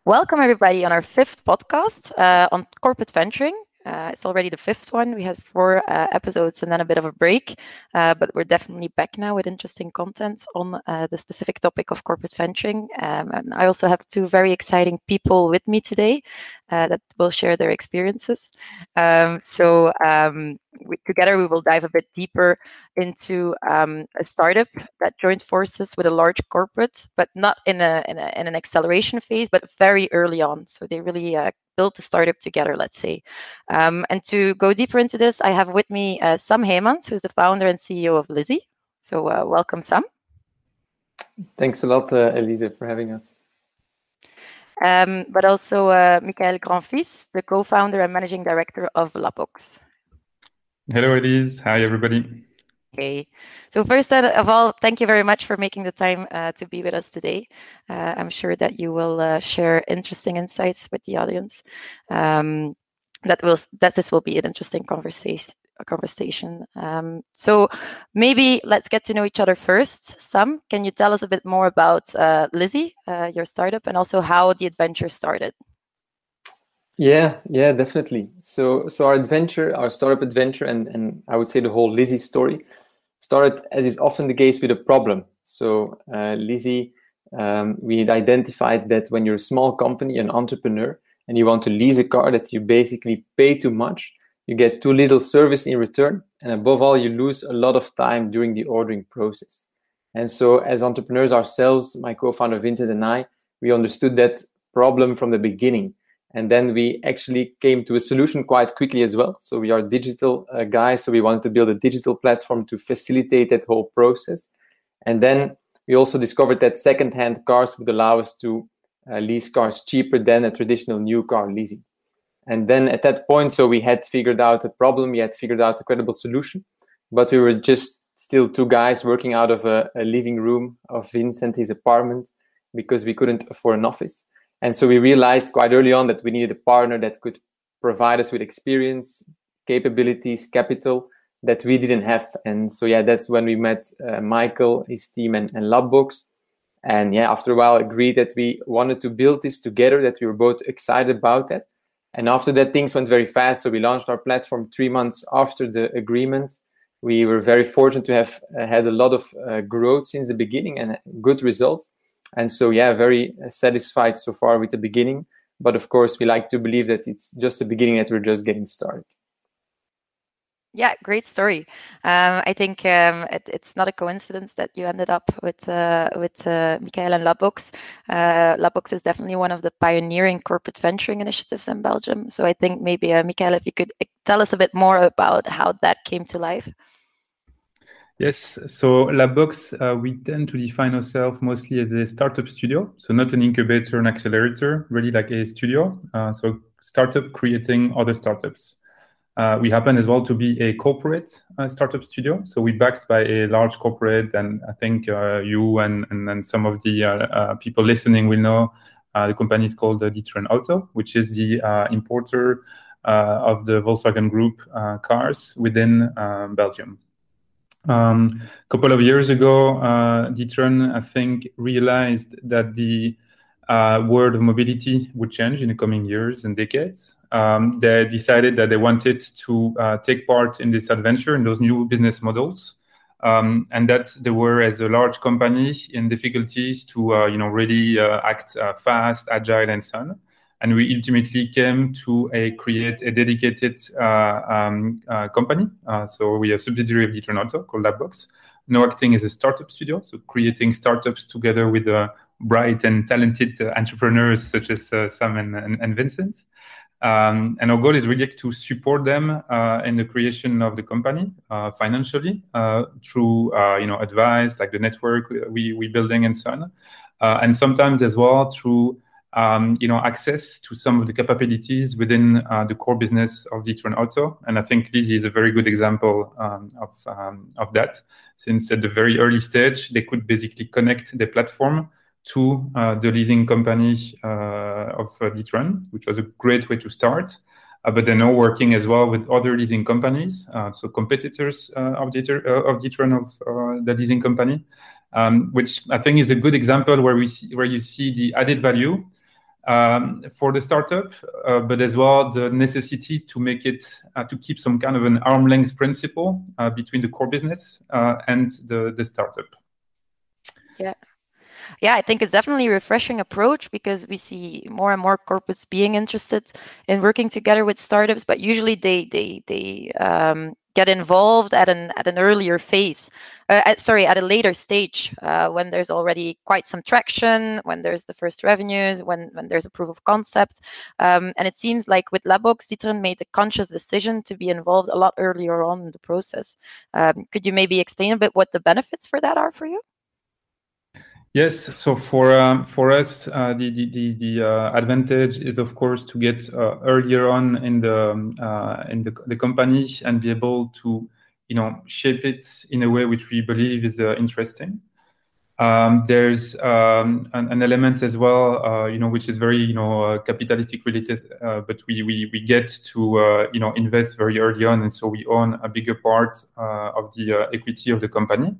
Welcome everybody on our fifth podcast on corporate venturing. It's already the fifth one. We had 4 episodes and then a bit of a break, but we're definitely back now with interesting content on the specific topic of corporate venturing. And I also have 2 very exciting people with me today that will share their experiences. Together we will dive a bit deeper into a startup that joined forces with a large corporate, but not in an acceleration phase, but very early on. So they really built the startup together, let's say. And to go deeper into this, I have with me Sam Heymans, who's the founder and CEO of Lizy. So welcome, Sam. Thanks a lot, Elise, for having us. But also Michaël Grandfils, the co-founder and managing director of Labbox. Hello, Elise. Hi, everybody. Okay. So first of all, thank you very much for making the time to be with us today. I'm sure that you will share interesting insights with the audience. That this will be an interesting conversation. So maybe let's get to know each other first. Sam, can you tell us a bit more about Lizy, your startup, and also how the adventure started? Yeah, definitely. So our startup adventure, and I would say the whole Lizy story, started, as is often the case, with a problem. So Lizy, we had identified that when you're a small company, an entrepreneur, and you want to lease a car, that you basically pay too much, you get too little service in return, and above all, you lose a lot of time during the ordering process. And so as entrepreneurs ourselves, my co-founder Vincent and I, we understood that problem from the beginning. And then we actually came to a solution quite quickly as well. So we are digital guys, so we wanted to build a digital platform to facilitate that whole process. And then we also discovered that second-hand cars would allow us to lease cars cheaper than a traditional new car leasing. And then at that point, so we had figured out a problem, we had figured out a credible solution, but we were just still 2 guys working out of a living room of Vincent, his apartment, because we couldn't afford an office. And so we realized quite early on that we needed a partner that could provide us with experience, capabilities, capital that we didn't have. And so, that's when we met Michael, his team, and Labbox. And after a while, agreed that we wanted to build this together, that we were both excited about that. And after that, things went very fast. So we launched our platform 3 months after the agreement. We were very fortunate to have had a lot of growth since the beginning and good results. And so, very satisfied so far with the beginning. But of course, we like to believe that it's just the beginning, that we're just getting started. Yeah, great story. I think it's not a coincidence that you ended up with Michaël and Labbox. Labbox is definitely one of the pioneering corporate venturing initiatives in Belgium. So I think maybe, Michaël, if you could tell us a bit more about how that came to life. Yes, so Labbox, we tend to define ourselves mostly as a startup studio. So not an incubator, an accelerator, really like a studio. So startup creating other startups. We happen as well to be a corporate startup studio. So we're backed by a large corporate, and I think you and some of the people listening will know the company is called D'Ieteren Auto, which is the importer of the Volkswagen Group cars within Belgium. A couple of years ago, D'Ieteren, I think, realized that the world of mobility would change in the coming years and decades. They decided that they wanted to take part in this adventure, in those new business models, and that they were, as a large company, in difficulties to really act fast, agile, and so on. And we ultimately came to create a dedicated company. So we are a subsidiary of D'Ieteren Auto called Labbox, now acting as a startup studio, so creating startups together with bright and talented entrepreneurs such as Sam and Vincent. And our goal is really to support them in the creation of the company financially through advice, like the network we're building and so on, and sometimes as well through access to some of the capabilities within the core business of D'Ieteren Auto. And I think Lizy is a very good example of that, since at the very early stage, they could basically connect the platform to the leasing company of D'Ieteren, which was a great way to start. But they're now working as well with other leasing companies, so competitors of D'Ieteren, of the leasing company, which I think is a good example where you see the added value for the startup, but as well the necessity to make it to keep some kind of an arm's length principle between the core business and the startup. Yeah. Yeah, I think it's definitely a refreshing approach because we see more and more corporates being interested in working together with startups, but usually they get involved at an earlier phase. At a later stage when there's already quite some traction, when there's the first revenues, when there's a proof of concept. And it seems like with Labbox, Citroën made a conscious decision to be involved a lot earlier on in the process. Could you maybe explain a bit what the benefits for that are for you? Yes, so for us, the advantage is of course to get earlier on in the company and be able to shape it in a way which we believe is interesting. There's an element as well, which is very capitalistic related, but we get to invest very early on, and so we own a bigger part of the equity of the company.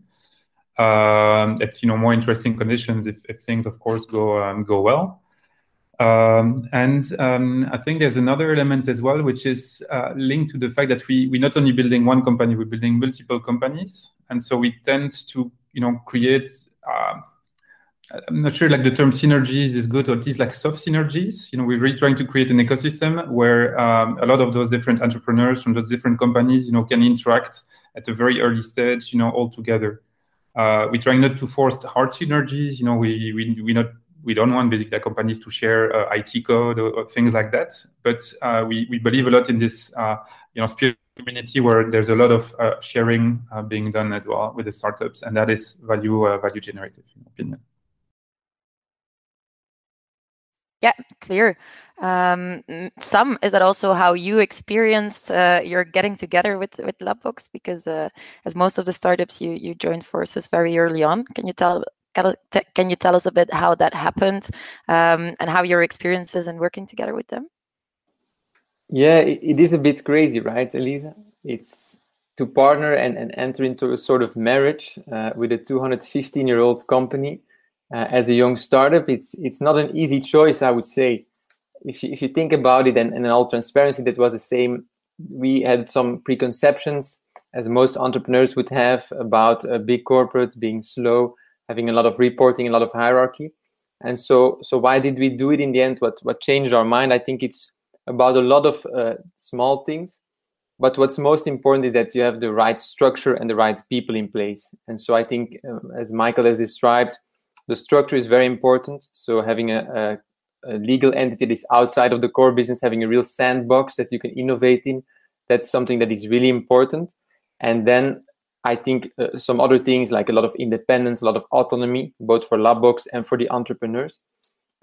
At more interesting conditions if things of course go well. I think there's another element as well, which is linked to the fact that we're not only building one company, we're building multiple companies, and so we tend to create. I'm not sure like the term synergies is good, or at least like soft synergies. We're really trying to create an ecosystem where a lot of those different entrepreneurs from those different companies, can interact at a very early stage, all together. We're trying not to force hard synergies. We don't want basically the companies to share IT code or things like that. But we believe a lot in this spirit community where there's a lot of sharing being done as well with the startups, and that is value generative, in my opinion. Yeah, clear. Sam, is that also how you experienced your getting together with Labbox? Because as most of the startups, you joined forces very early on. Can you tell us a bit how that happened and how your experiences in working together with them? Yeah, it is a bit crazy, right, Elise? It's to partner and enter into a sort of marriage with a 215-year-old company. As a young startup, it's not an easy choice, I would say. If you think about it, and in all transparency, that was the same. We had some preconceptions, as most entrepreneurs would have, about a big corporate being slow, having a lot of reporting, a lot of hierarchy. And so why did we do it in the end? What changed our mind? I think it's about a lot of small things. But what's most important is that you have the right structure and the right people in place. And so I think, as Michael has described, the structure is very important. So having a legal entity that is outside of the core business, having a real sandbox that you can innovate in, that's something that is really important. And then I think some other things like a lot of independence, a lot of autonomy, both for Labbox and for the entrepreneurs.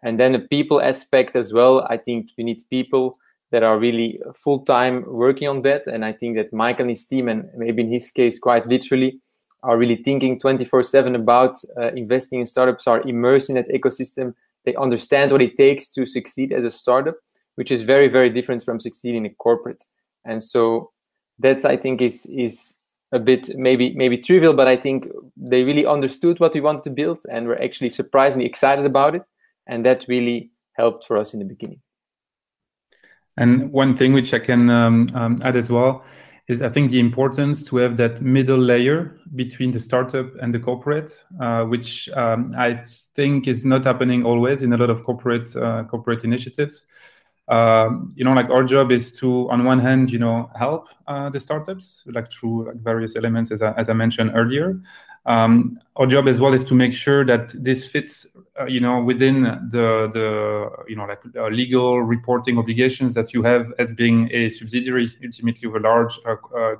And then the people aspect as well. I think you need people that are really full-time working on that. And I think that Michael and his team, and maybe in his case quite literally, are really thinking 24/7 about investing in startups, are immersed in that ecosystem. They understand what it takes to succeed as a startup, which is very, very different from succeeding in a corporate. And so that's, I think, is a bit maybe trivial, but I think they really understood what we wanted to build and were actually surprisingly excited about it. And that really helped for us in the beginning. And one thing which I can add as well is I think the importance to have that middle layer between the startup and the corporate, which I think is not happening always in a lot of corporate initiatives. Like our job is to, on one hand, help the startups, like through various elements, as I mentioned earlier. Our job as well is to make sure that this fits, within the legal reporting obligations that you have as being a subsidiary, ultimately, of a large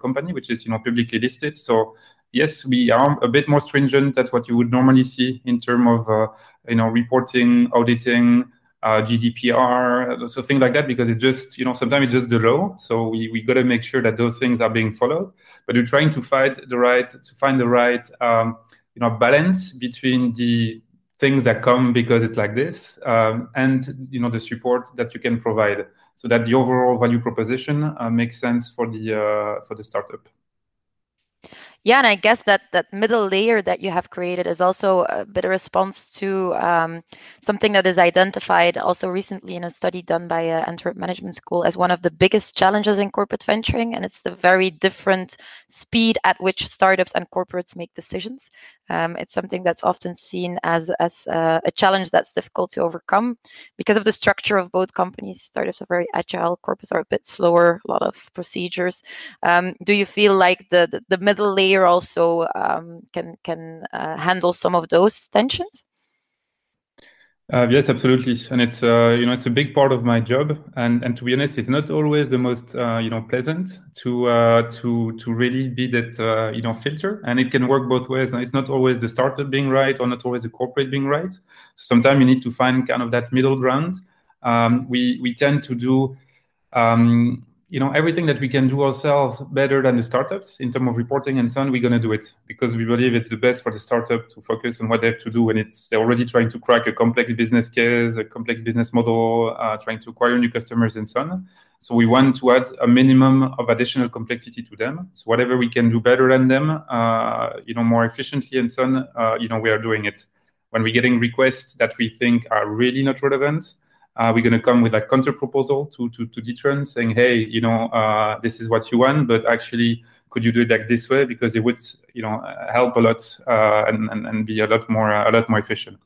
company, which is, publicly listed. So yes, we are a bit more stringent at what you would normally see in terms of, reporting, auditing, GDPR, so things like that, because it just, sometimes it's just the law. So we got to make sure that those things are being followed. But we're trying to find the right, balance between the things that come because it's like this, and the support that you can provide, so that the overall value proposition makes sense for the startup. Yeah, and I guess that middle layer that you have created is also a bit of response to something that is identified also recently in a study done by Antwerp Management School as one of the biggest challenges in corporate venturing, and it's the very different speed at which startups and corporates make decisions. It's something that's often seen as a challenge that's difficult to overcome because of the structure of both companies. Startups are very agile, corporates are a bit slower, a lot of procedures. Do you feel like the middle layer also can handle some of those tensions? Yes, absolutely, and it's it's a big part of my job, and to be honest, it's not always the most pleasant to really be that filter, and it can work both ways. And it's not always the startup being right, or not always the corporate being right. So sometimes you need to find kind of that middle ground. We tend to do everything that we can do ourselves better than the startups in terms of reporting and so on. We're going to do it because we believe it's the best for the startup to focus on what they have to do when they're already trying to crack a complex business case, a complex business model, trying to acquire new customers and so on. So we want to add a minimum of additional complexity to them. So whatever we can do better than them, more efficiently and so on, we are doing it. When we're getting requests that we think are really not relevant, we're going to come with a counter proposal to D'Ieteren saying, hey, this is what you want, but actually, could you do it like this way? Because it would, help a lot and be a lot more efficient.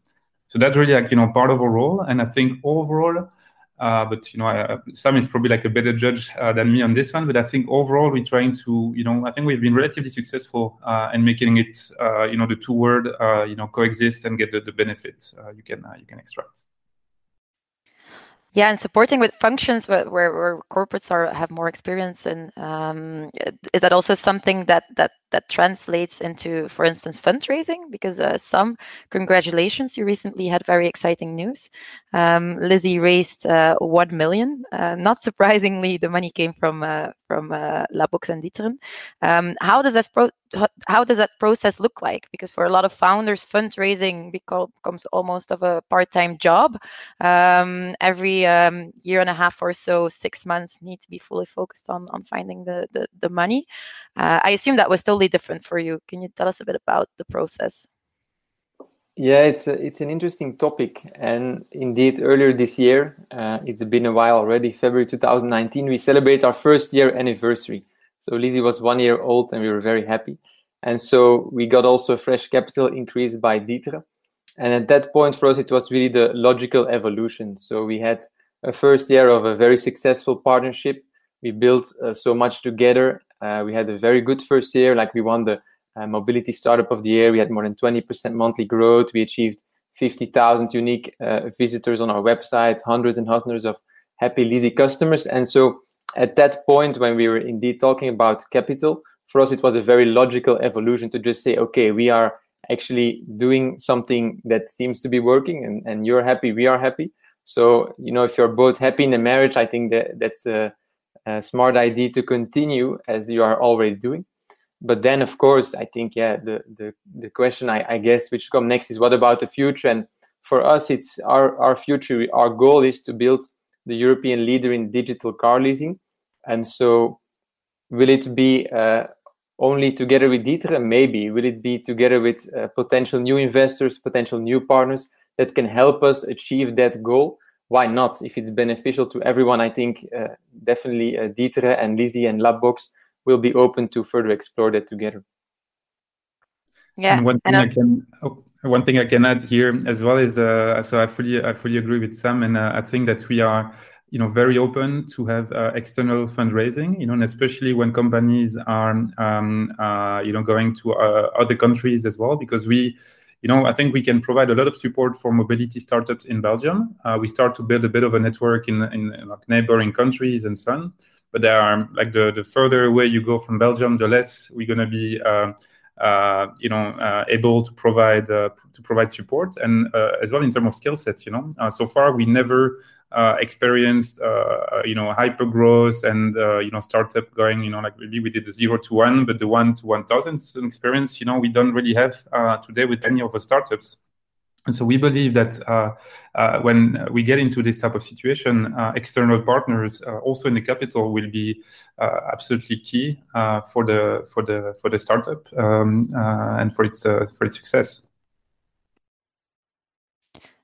So that's really like, part of our role. And I think overall, but Sam is probably like a better judge than me on this one. But I think overall, we're trying to, I think we've been relatively successful in making it, the two word, coexist and get the benefits you can extract. Yeah, and supporting with functions where corporates have more experience in, is that also something that translates into, for instance, fundraising? Because some congratulations, you recently had very exciting news. Lizy raised 1 million. Not surprisingly, the money came from Labox and D'Ieteren. How does that process look like? Because for a lot of founders, fundraising becomes almost of a part-time job. Every year and a half or so, 6 months need to be fully focused on finding the money. I assume that was totally different for you. Can you tell us a bit about the process? Yeah, it's an interesting topic, and indeed earlier this year, it's been a while already, February 2019, we celebrate our first year anniversary. So Lizy was 1 year old and we were very happy. And so we got also a fresh capital increase by D'Ieteren. And at that point for us, it was really the logical evolution. So we had a first year of a very successful partnership. We built so much together. We had a very good first year, like we won the Mobility Startup of the Year. We had more than 20% monthly growth. We achieved 50,000 unique visitors on our website, hundreds and hundreds of happy Lizy customers. And so at that point, when we were indeed talking about capital, for us, it was a very logical evolution to just say, okay, we are actually doing something that seems to be working, and you're happy, we are happy. So, if you're both happy in a marriage, I think that's a smart idea to continue as you are already doing. But then, of course, I think, the question, I guess, which come next is what about the future? And for us, it's our future. Our goal is to build the European leader in digital car leasing. And so will it be only together with D'Ieteren? Maybe. Will it be together with potential new investors, potential new partners that can help us achieve that goal? Why not? If it's beneficial to everyone, I think definitely D'Ieteren and Lizy and Labox will be open to further explore that together. Yeah. And one thing I can add here as well is so I fully agree with Sam, and I think that we are very open to have external fundraising, and especially when companies are going to other countries as well, because I think we can provide a lot of support for mobility startups in Belgium. We start to build a bit of a network in like neighboring countries and so on. But there are like the further away you go from Belgium, the less we're going to be able to provide support, and as well in terms of skill sets. So far we never experienced hyper growth and startup going like maybe we did the 0 to 1, but the 1 to 1,000 experience we don't really have today with any of the startups. And so we believe that when we get into this type of situation, external partners also in the capital will be absolutely key for the startup and for its success.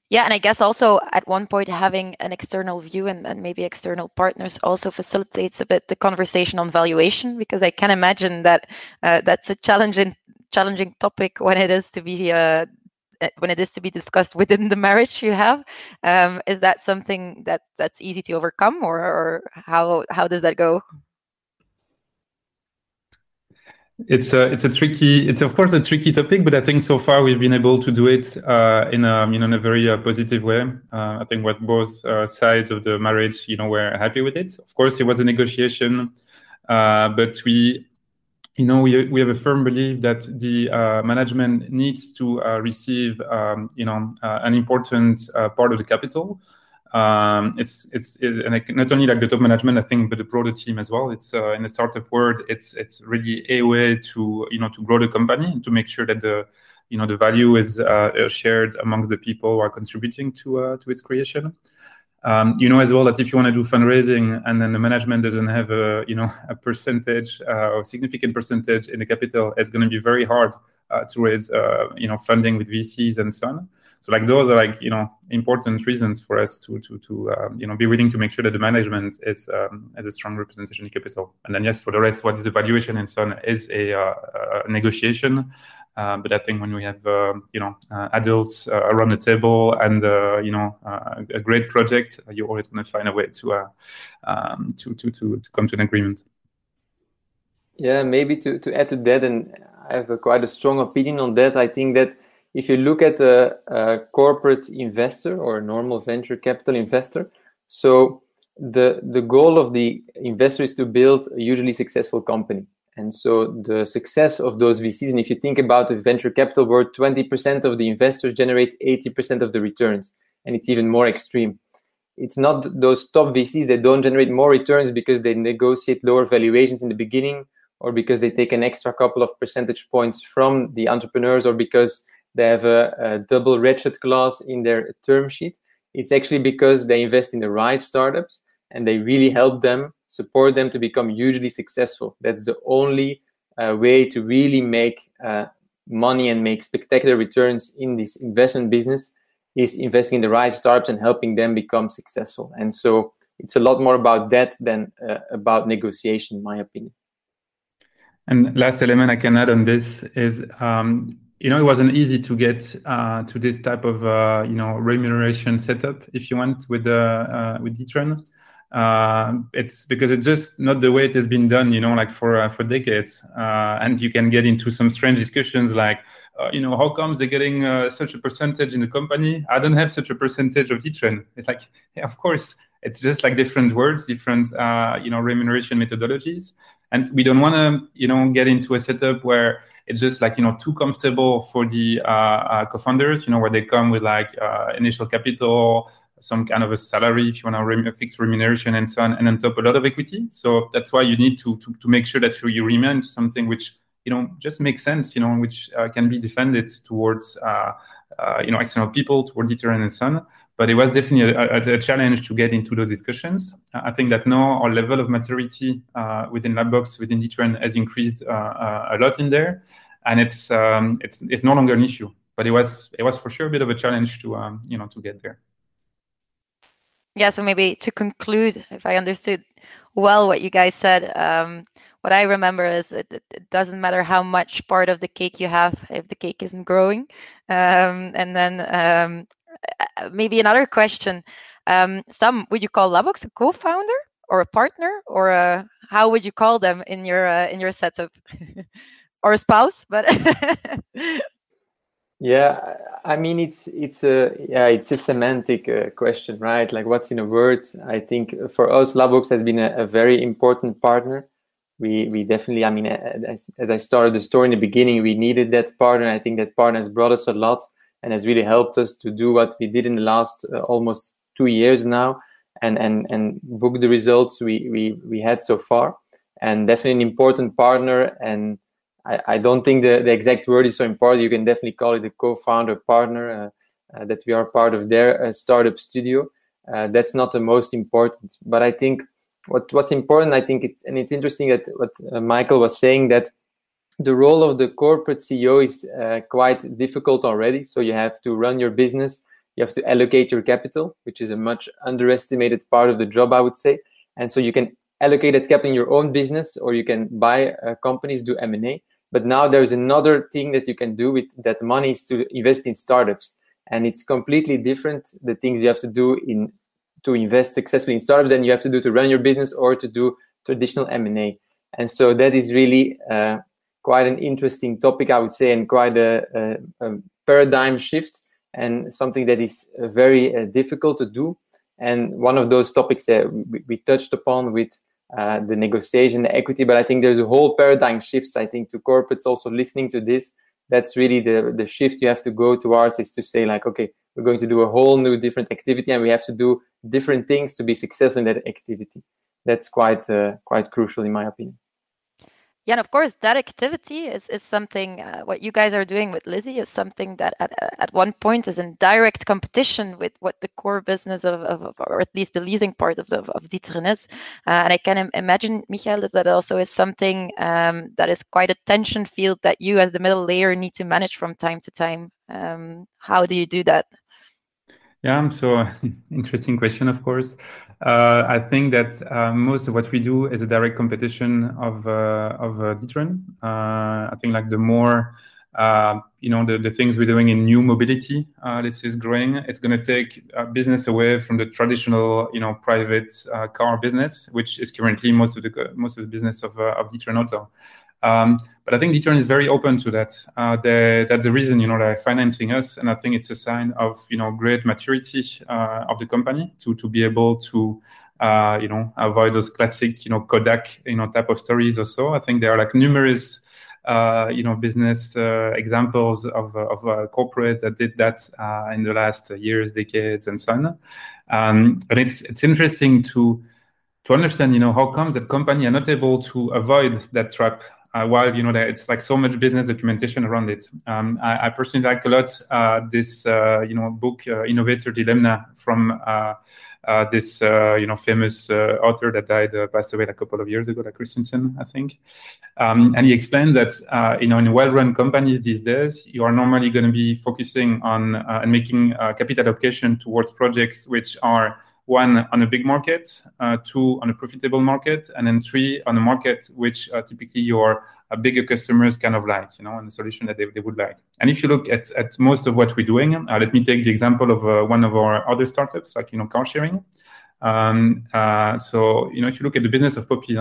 Yeah, and I guess also at one point having an external view and maybe external partners also facilitates a bit the conversation on valuation, because I can imagine that that's a challenging topic when it is to be discussed within the marriage you have. Is that something that's easy to overcome, or how does that go? It's of course a tricky topic, but I think so far we've been able to do it in a very positive way. I think what both sides of the marriage were happy with it. Of course, it was a negotiation, but we have a firm belief that the management needs to receive an important part of the capital. It's not only like the top management, I think, but the broader team as well. It's in the startup world, it's really a way to to grow the company and to make sure that the value is shared amongst the people who are contributing to its creation. As well that if you want to do fundraising and then the management doesn't have a percentage or significant percentage in the capital, it's going to be very hard to raise funding with VCs and so on. So like those are important reasons for us to be willing to make sure that the management is has a strong representation in capital. And then yes, for the rest, what is the valuation and so on is a negotiation. But I think when we have adults around the table and a great project, you're always going to find a way to come to an agreement. Yeah, maybe to add to that, and I have quite a strong opinion on that. I think that if you look at a corporate investor or a normal venture capital investor, so the goal of the investor is to build a hugely successful company. And so the success of those VCs, and if you think about the venture capital world, 20% of the investors generate 80% of the returns, and it's even more extreme. It's not those top VCs that don't generate more returns because they negotiate lower valuations in the beginning, or because they take an extra couple of percentage points from the entrepreneurs, or because they have a double ratchet clause in their term sheet. It's actually because they invest in the right startups and they really help them, support them to become hugely successful. That's the only way to really make money and make spectacular returns in this investment business, is investing in the right startups and helping them become successful. And so it's a lot more about that than about negotiation, in my opinion. And last element I can add on this is, it wasn't easy to get to this type of remuneration setup, if you want, with D-Tron. It's because it's just not the way it has been done, like for decades. And you can get into some strange discussions like, how comes they're getting such a percentage in the company? I don't have such a percentage of D-Tron. It's like, yeah, of course, it's just like different words, different, remuneration methodologies. And we don't want to, get into a setup where it's just like, too comfortable for the co-founders, where they come with like initial capital, some kind of a salary, if you want a fixed remuneration and so on, and on top a lot of equity. So that's why you need to make sure that you remain something which, just makes sense, which can be defended towards, external people, toward D-Tron and so on. But it was definitely a challenge to get into those discussions. I think that now our level of maturity within Labbox, within D-Tron, has increased a lot in there, and it's no longer an issue. But it was for sure a bit of a challenge to get there. Yeah, so maybe to conclude, if I understood well what you guys said, what I remember is that it doesn't matter how much part of the cake you have if the cake isn't growing. And then maybe another question. Sam, would you call Labbox a co-founder or a partner, or how would you call them in your setup? Or a spouse, but Yeah, I mean, it's a semantic question, right? Like, what's in a word? I think for us, Labbox has been a very important partner. We definitely, I mean, as I started the story in the beginning, we needed that partner. I think that partner has brought us a lot and has really helped us to do what we did in the last almost 2 years now, and book the results we had so far. And definitely an important partner. And I don't think the exact word is so important. You can definitely call it a co-founder partner. that we are part of their startup studio. That's not the most important, but I think what's important, I think it's interesting that what Michael was saying, that the role of the corporate CEO is quite difficult already. So you have to run your business, you have to allocate your capital, which is a much underestimated part of the job, I would say. And so you can allocate that capital in your own business, or you can buy companies, do M&A. But now there's another thing that you can do with that money, is to invest in startups. And it's completely different, the things you have to do to invest successfully in startups than you have to do to run your business or to do traditional M&A. And so that is really quite an interesting topic, I would say, and quite a paradigm shift, and something that is very difficult to do. And one of those topics that we touched upon with the negotiation, the equity, but I think there's a whole paradigm shift, I think, to corporates also listening to this. That's really the shift you have to go towards, is to say like, okay, we're going to do a whole new different activity, and we have to do different things to be successful in that activity. That's quite crucial, in my opinion. Yeah, and of course, that activity is something, what you guys are doing with Lizy is something that at one point is in direct competition with what the core business of or at least the leasing part of D'Ieteren is. And I can imagine, Michaël, that also is something that is quite a tension field that you as the middle layer need to manage from time to time. How do you do that? Yeah, so interesting question, of course. I think that most of what we do is a direct competition of D'Ieteren. I think like the more the things we're doing in new mobility, let's say, is growing, it's going to take business away from the traditional private car business, which is currently most of the business of D'Ieteren Auto. But I think D'Ieteren is very open to that. That's the reason, they're financing us, and I think it's a sign of, great maturity of the company to be able to, avoid those classic, Kodak, type of stories or so. I think there are like numerous, business examples of corporates that did that in the last years, decades, and so on. But it's interesting to understand, how comes that company are not able to avoid that trap. While it's like so much business documentation around it. I personally like a lot this book Innovator Dilemma from this famous author that died, passed away a couple of years ago, like Christensen, I think. And he explains that in well-run companies these days, you are normally going to be focusing on and making capital allocation towards projects which are, 1, on a big market, 2, on a profitable market, and then 3, on a market which typically your bigger customers kind of like, and the solution that they would like. And if you look at most of what we're doing, let me take the example of one of our other startups, like, car sharing. So, if you look at the business of Poppy,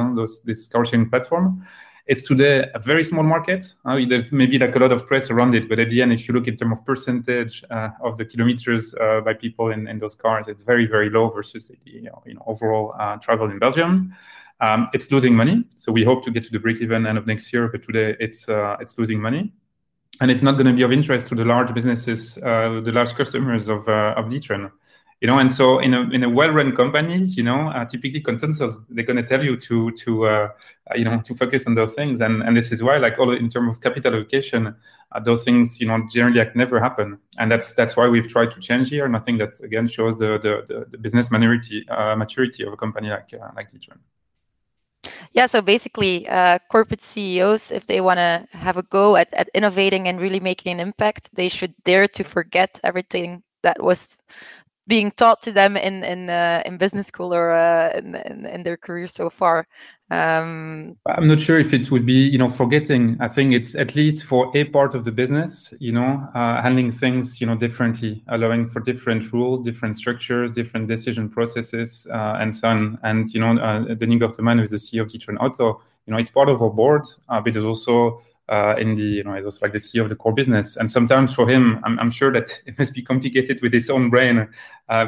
this car sharing platform, it's today a very small market. There's maybe like a lot of press around it, but at the end, if you look in terms of percentage of the kilometers by people in those cars, it's very, very low versus the overall travel in Belgium. It's losing money, so we hope to get to the break-even end of next year. But today, it's losing money, and it's not going to be of interest to the large businesses, the large customers of D'Ieteren. And so in a well-run companies, typically consensus, they're going to tell you to focus on those things, and this is why, like, all in terms of capital allocation, those things generally like never happen, and that's why we've tried to change here, and I think that again shows the business maturity of a company like D'Ieteren. Yeah, so basically, corporate CEOs, if they want to have a go at innovating and really making an impact, they should dare to forget everything that was being taught to them in business school or in their career so far. I'm not sure if it would be forgetting. I think it's at least for a part of the business, handling things differently, allowing for different rules, different structures, different decision processes, and so on. And Denis Gorteman, who is the CEO of D'Ieteren Auto, he's part of our board, but is also in the it was like the CEO of the core business, and sometimes for him, I'm sure that it must be complicated with his own brain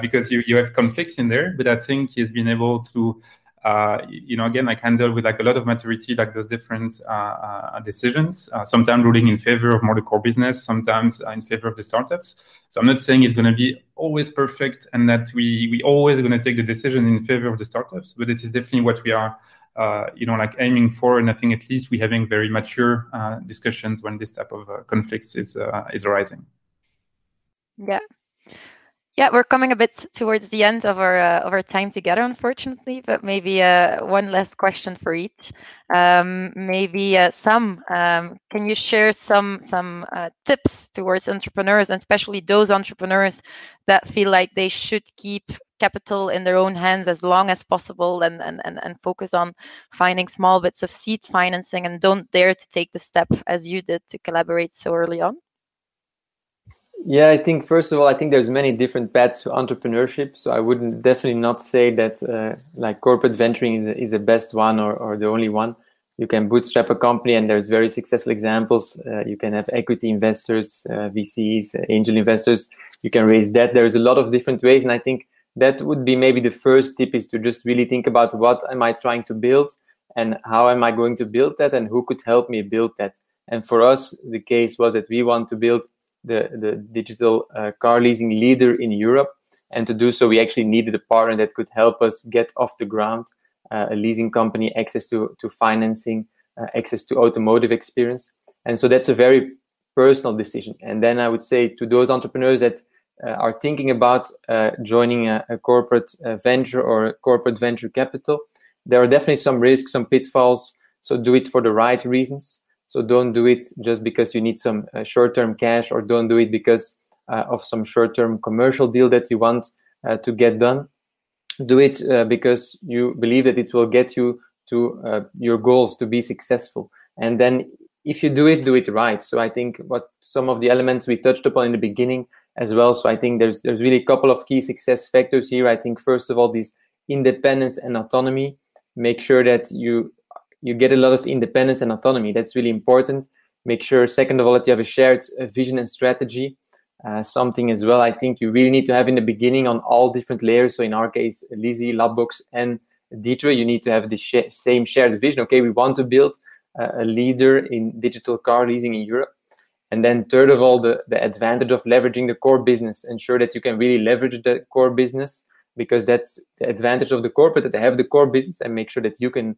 because you have conflicts in there. But I think he's been able to again, like, handle with like a lot of maturity, like those different decisions. Sometimes ruling in favor of more the core business, sometimes in favor of the startups. So I'm not saying it's going to be always perfect and that we always going to take the decision in favor of the startups, but it is definitely what we are. Like aiming for, and I think at least we're having very mature discussions when this type of conflicts is arising. Yeah, Yeah, we're coming a bit towards the end of our time together, unfortunately. But maybe one last question for each. Maybe Sam, can you share some tips towards entrepreneurs, and especially those entrepreneurs that feel like they should keep capital in their own hands as long as possible, and focus on finding small bits of seed financing, and don't dare to take the step as you did to collaborate so early on? Yeah, I think first of all, I think there's many different paths to entrepreneurship. So I wouldn't definitely not say that like corporate venturing is the best one or the only one. You can bootstrap a company, and there's very successful examples. You can have equity investors, VCs, angel investors. You can raise debt. There's a lot of different ways, and I think that would be maybe the first tip, is to just really think about what am I trying to build, and how am I going to build that, and who could help me build that. And for us, the case was that we want to build the digital car leasing leader in Europe. And to do so, we actually needed a partner that could help us get off the ground, a leasing company, access to financing, access to automotive experience. And so that's a very personal decision. And then I would say to those entrepreneurs that are thinking about joining a corporate venture or a corporate venture capital, there are definitely some risks, some pitfalls. So do it for the right reasons. So don't do it just because you need some short-term cash, or don't do it because of some short-term commercial deal that you want to get done. Do it because you believe that it will get you to your goals, to be successful. And then if you do it right. So I think what some of the elements we touched upon in the beginning as well. So I think there's really a couple of key success factors here. I think first of all, this independence and autonomy. Make sure that you get a lot of independence and autonomy. That's really important. Make sure, second of all, that you have a shared vision and strategy. Something as well I think you really need to have in the beginning on all different layers. So in our case, Lizy, Labbox, and Dieter, you need to have the same shared vision. Okay, we want to build a leader in digital car leasing in Europe. And then third of all, the advantage of leveraging the core business. Ensure that you can really leverage the core business, because that's the advantage of the corporate, that they have the core business, and make sure that you can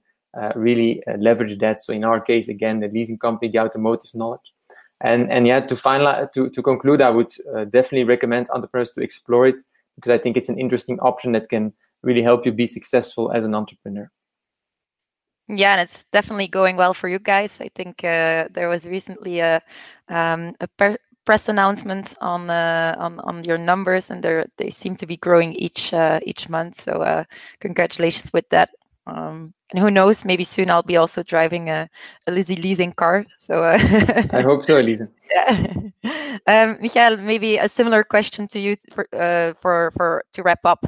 really leverage that. So in our case, again, the leasing company, the automotive knowledge. And yeah, to finalize, to conclude, I would definitely recommend entrepreneurs to explore it, because I think it's an interesting option that can really help you be successful as an entrepreneur. Yeah, and it's definitely going well for you guys. I think there was recently a press announcement on your numbers, and they seem to be growing each month. So congratulations with that. And who knows, maybe soon I'll be also driving a Lizy leasing car. So I hope so, Elise. Yeah. Michaël, maybe a similar question to you for to wrap up.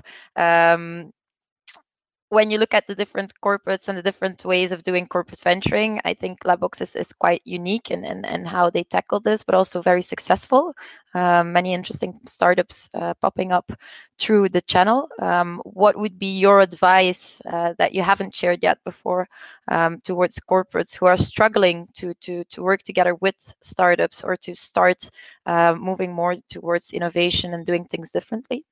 When you look at the different corporates and the different ways of doing corporate venturing, I think Labbox is quite unique in how they tackle this, but also very successful. Many interesting startups popping up through the channel. What would be your advice that you haven't shared yet before towards corporates who are struggling to work together with startups, or to start moving more towards innovation and doing things differently?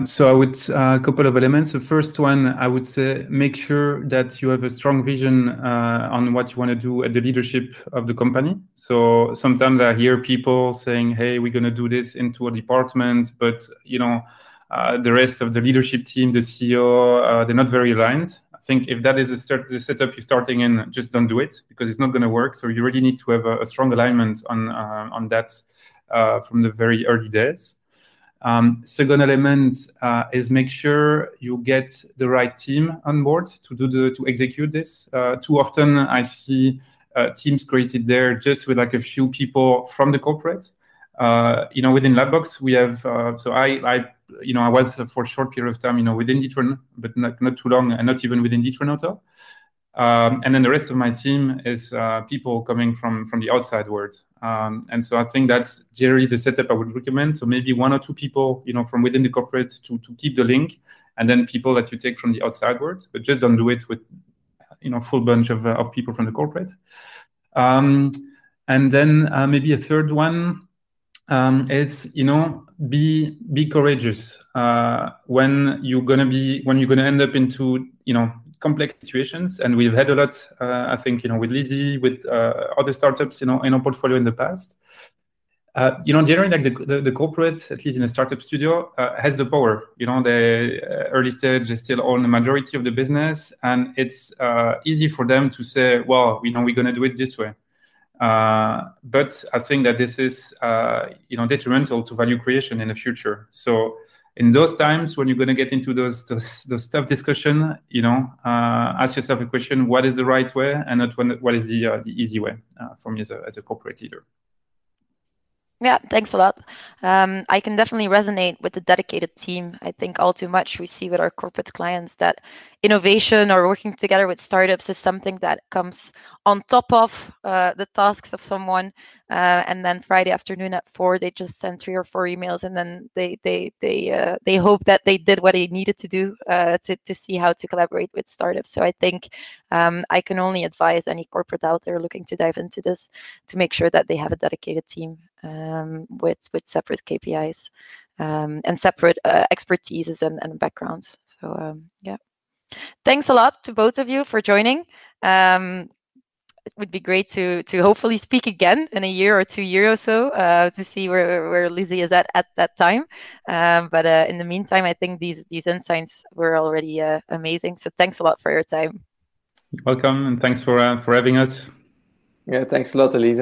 So I would a couple of elements. The first one, I would say, make sure that you have a strong vision on what you want to do at the leadership of the company. So sometimes I hear people saying, "Hey, we're going to do this into a department," but the rest of the leadership team, the CEO, they're not very aligned. I think if that is the setup you're starting in, just don't do it, because it's not going to work. So you really need to have a strong alignment on that from the very early days. Second element is make sure you get the right team on board to execute this. Too often I see teams created there just with like a few people from the corporate. Within Labbox we have. So I was for a short period of time, within D'Ieteren, but not too long, and not even within D'Ieteren Auto. And then the rest of my team is people coming from the outside world. And so I think that's generally the setup I would recommend. So maybe one or two people, from within the corporate to keep the link, and then people that you take from the outside world, but just don't do it with, full bunch of people from the corporate. And then maybe a third one is, be courageous when you're gonna end up into, complex situations. And we've had a lot, I think, with Lizy, with other startups, in our portfolio in the past. Generally, like the corporate, at least in a startup studio, has the power. The early stage, they still own the majority of the business, and it's easy for them to say, well, we're going to do it this way. But I think that this is, detrimental to value creation in the future. So in those times when you're going to get into those tough discussion, ask yourself a question: what is the right way, and not what is the easy way for me as a corporate leader. Yeah, thanks a lot. I can definitely resonate with the dedicated team. I think all too much we see with our corporate clients that innovation or working together with startups is something that comes on top of the tasks of someone. And then Friday afternoon at 4, they just send 3 or 4 emails, and then they hope that they did what they needed to do to see how to collaborate with startups. So I think I can only advise any corporate out there looking to dive into this to make sure that they have a dedicated team with separate KPIs and separate expertises and backgrounds. So yeah, thanks a lot to both of you for joining. It would be great to hopefully speak again in a year or 2 years or so to see where Lizy is at that time. But in the meantime, I think these insights were already amazing. So thanks a lot for your time. You're welcome, and thanks for having us. Yeah, thanks a lot, Elise.